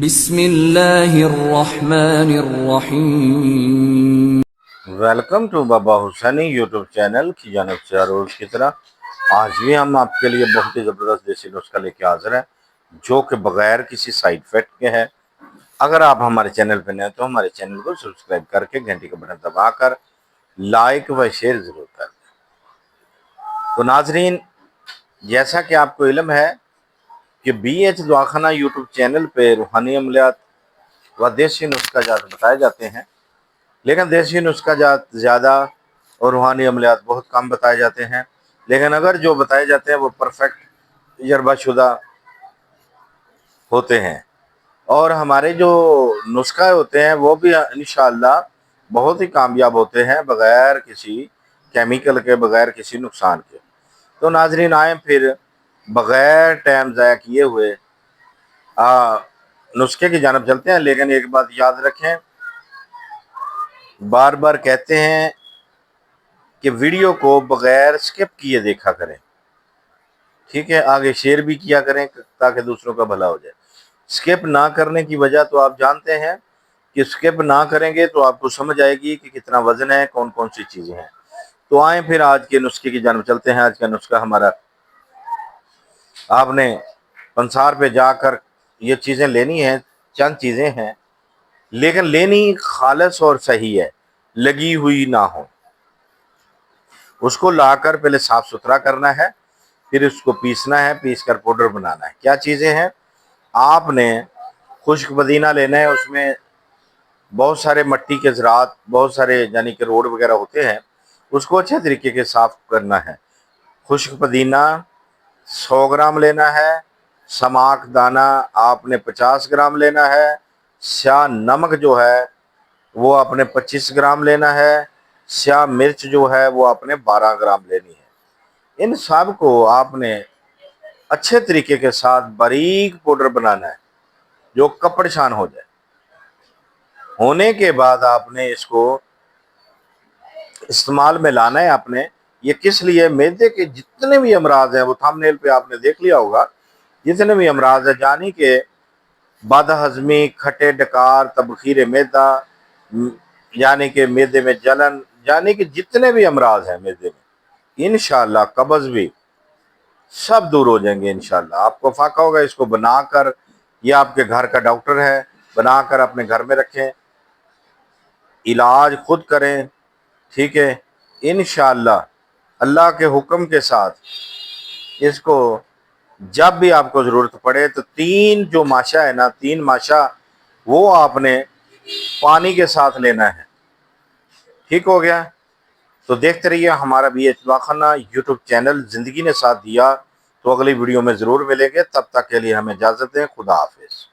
بسم اللہ الرحمن الرحیم۔ ویلکم ٹو بابا حسینی یوٹیوب چینل کی جانب سے ہر روز کی طرح آج بھی ہم آپ کے لیے بہت ہی زبردست دیسی نسخہ لے کے حاضر ہیں جو کہ بغیر کسی سائیڈ افیکٹ کے ہے۔ اگر آپ ہمارے چینل پہ نئے ہیں تو ہمارے چینل کو سبسکرائب کر کے گھنٹی کا بٹن دبا کر لائک و شیئر ضرور کر دیں۔ تو ناظرین، جیسا کہ آپ کو علم ہے کہ بی ایچ دواخانہ یوٹیوب چینل پہ روحانی عملیات و دیسی نسخہ جات بتائے جاتے ہیں، لیکن دیسی نسخہ جات زیادہ اور روحانی عملیات بہت کم بتائے جاتے ہیں۔ لیکن اگر جو بتائے جاتے ہیں وہ پرفیکٹ تجربہ شدہ ہوتے ہیں، اور ہمارے جو نسخہ ہوتے ہیں وہ بھی انشاءاللہ بہت ہی کامیاب ہوتے ہیں بغیر کسی کیمیکل کے، بغیر کسی نقصان کے۔ تو ناظرین آئیں پھر بغیر ٹائم ضائع کیے ہوئے نسخے کی جانب چلتے ہیں۔ لیکن ایک بات یاد رکھیں، بار بار کہتے ہیں کہ ویڈیو کو بغیر سکپ کیے دیکھا کریں، ٹھیک ہے؟ آگے شیئر بھی کیا کریں تاکہ دوسروں کا بھلا ہو جائے۔ سکپ نہ کرنے کی وجہ تو آپ جانتے ہیں کہ سکپ نہ کریں گے تو آپ کو سمجھ آئے گی کہ کتنا وزن ہے، کون کون سی چیزیں ہیں۔ تو آئیں پھر آج کے نسخے کی جانب چلتے ہیں۔ آج کا نسخہ ہمارا، آپ نے پنسار پہ جا کر یہ چیزیں لینی ہیں، چند چیزیں ہیں، لیکن لینی خالص اور صحیح ہے، لگی ہوئی نہ ہو۔ اس کو لا کر پہلے صاف ستھرا کرنا ہے، پھر اس کو پیسنا ہے، پیس کر پاؤڈر بنانا ہے۔ کیا چیزیں ہیں؟ آپ نے خشک پودینہ لینا ہے، اس میں بہت سارے مٹی کے ذرات، بہت سارے یعنی کہ روڈ وغیرہ ہوتے ہیں، اس کو اچھے طریقے کے صاف کرنا ہے۔ خشک پودینہ 100 گرام لینا ہے، سماک دانہ آپ نے 50 گرام لینا ہے، سیاہ نمک جو ہے وہ آپ نے 25 گرام لینا ہے، سیاہ مرچ جو ہے وہ آپ نے 12 گرام لینی ہے۔ ان سب کو آپ نے اچھے طریقے کے ساتھ باریک پاؤڈر بنانا ہے جو کپڑ شان ہو جائے۔ ہونے کے بعد آپ نے اس کو استعمال میں لانا ہے۔ آپ نے یہ کس لیے؟ معدے کے جتنے بھی امراض ہیں، وہ تھم نیل پہ آپ نے دیکھ لیا ہوگا، جتنے بھی امراض ہیں، یعنی کہ بد ہضمی، کھٹے ڈکار، تبخیر معدہ، یعنی کہ معدے میں جلن، یعنی کہ جتنے بھی امراض ہیں معدے میں، انشاءاللہ قبض بھی سب دور ہو جائیں گے انشاءاللہ۔ آپ کو فاقہ ہوگا، اس کو بنا کر، یہ آپ کے گھر کا ڈاکٹر ہے، بنا کر اپنے گھر میں رکھیں، علاج خود کریں، ٹھیک ہے؟ انشاءاللہ اللہ کے حکم کے ساتھ اس کو جب بھی آپ کو ضرورت پڑے تو 3 جو ماشا ہے نا، 3 ماشا وہ آپ نے پانی کے ساتھ لینا ہے، ٹھیک ہو گیا؟ تو دیکھتے رہیے ہمارا بی ایچ دواخانہ یوٹیوب چینل۔ زندگی نے ساتھ دیا تو اگلی ویڈیو میں ضرور ملیں گے، تب تک کے لیے ہمیں اجازت دیں۔ خدا حافظ۔